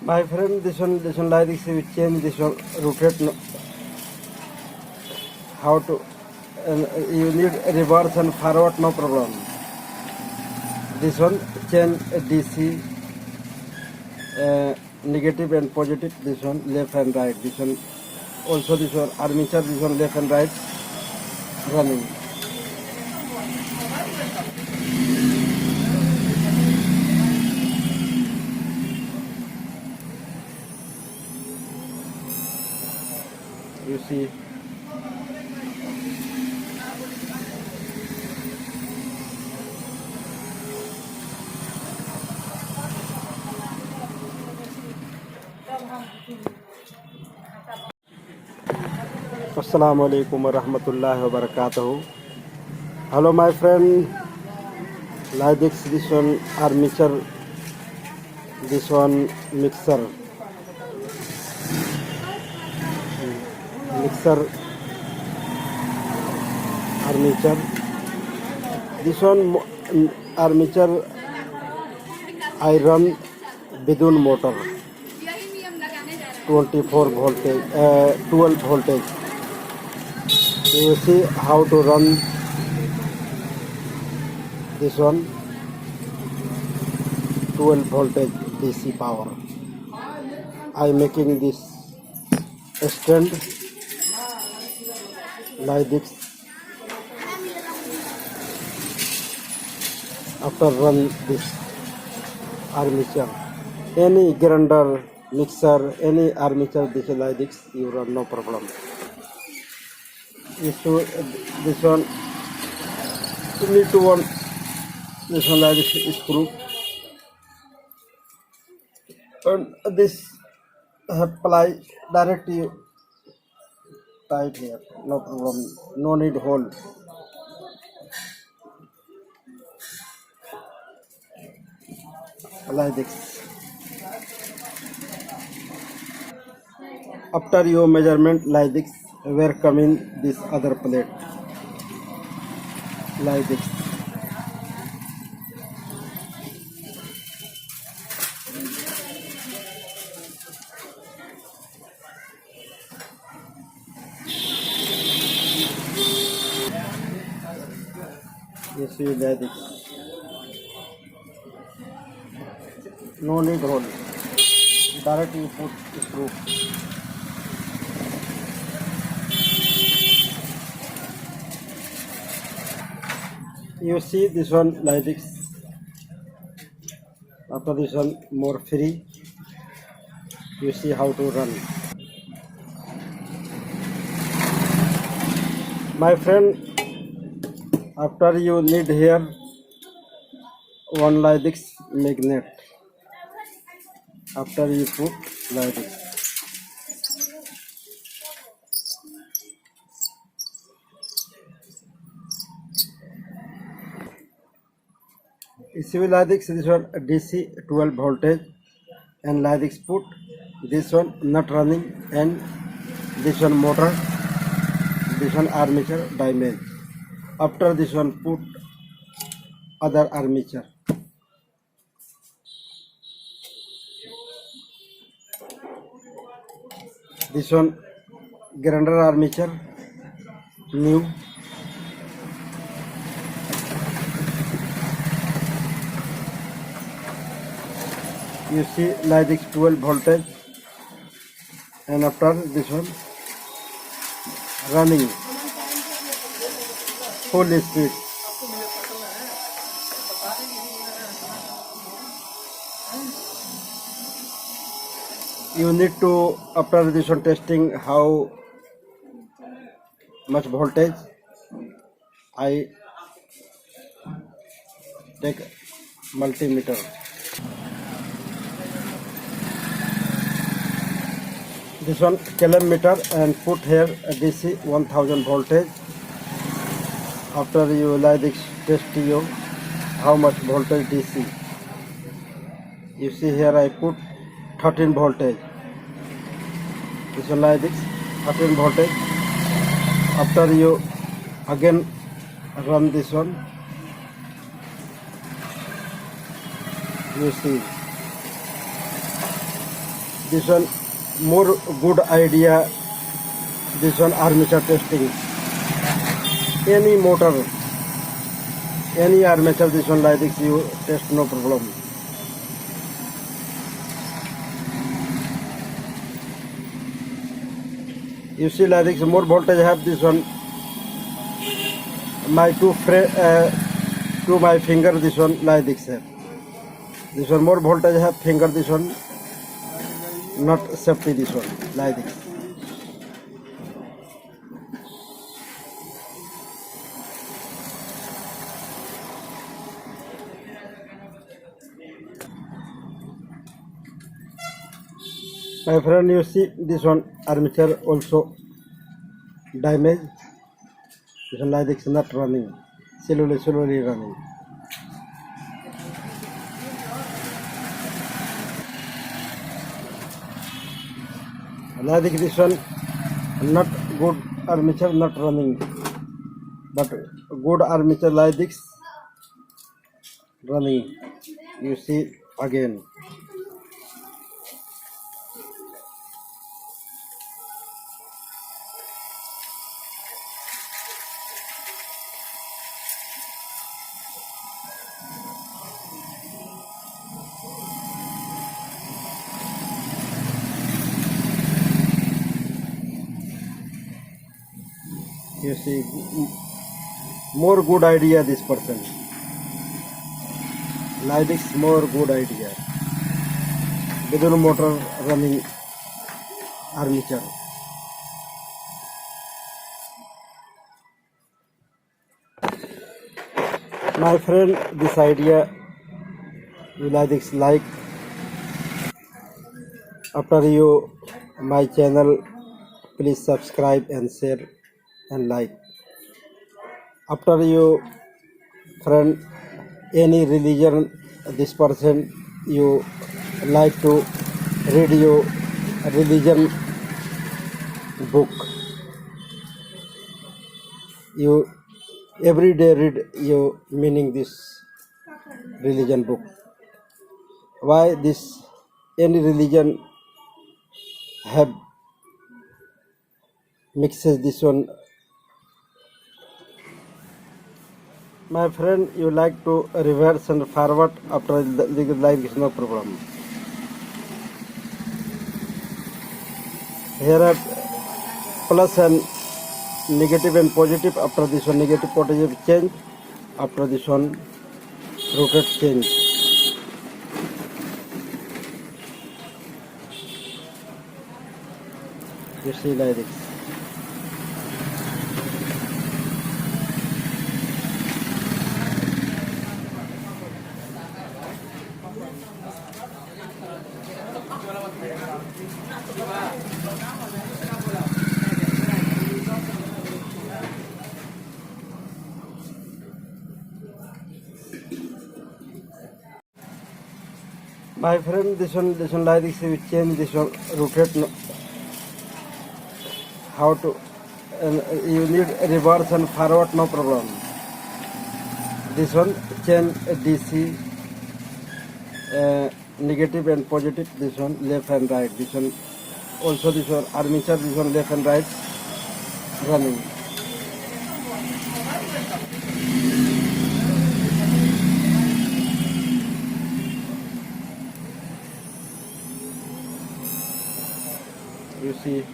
My friend, this one like this, we change this one, rotate. How to? You need reverse and forward, no problem. This one change DC, negative and positive. This one left and right. This one also this one armature. This one left and right running. You see. Assalamualaikum warahmatullahi wabarakatuh. Hello my friend, like this one armature, this one mixer armature, this one armature I run bidun motor 24 voltage 12 voltage. So you see how to run this one 12 voltage DC power. I making this stand like this. After run this armature, any grinder, mixer, any armature this like this, you run no problem. This one you need to want this one like this screw, and this apply direct you tight here, no problem, no need hole. Like this. After your measurement like this, where come in this other plate like this. You see like this. No need hole. Direct you put screw. You see this one like this. After this one more free. You see how to run. My friend, after you need here one like this magnet. After you put like this. See like this one DC 12 voltage, and like this put this one not running, and this one motor, this one armature damage. After this one put other armature. This one grinder armature new. You see like this 12 voltage, and after this one running full speed. You need to, after this one testing how much voltage, I take multimeter. This one kilometer, and put here DC 1000 voltage. After you like this test you how much voltage DC. You see here I put 13 voltage. This one like this 13 voltage. After you again run this one, you see this one more good idea. This one armature testing. Any motor, any armature, this one like this you test, no problem. You see like this more voltage have this one. My to my finger this one like this here. This one more voltage have finger this one, not safety this one like this. My friend, you see this one armature also damaged. This one like this not running, slowly running. Like this one not good armature, not running, but good armature like this running. You see again. You see more good idea this person. Like this more good idea. Without motor running armature. My friend, this idea you like this like. After you my channel, please subscribe and share and like. After you friend any religion, this person you like to read your religion book. You every day read your meaning this religion book. Why this any religion have mixes this one. My friend, you like to reverse and forward after like this, no problem. Here are plus and negative and positive. After this one negative positive change. After this one rotate change. You see like this. My friend, this one like this, we change this one, rotate. No, how to? You need reverse and forward, no problem. This one change DC, negative and positive. This one left and right. This one also this one armature. This one left and right running. You see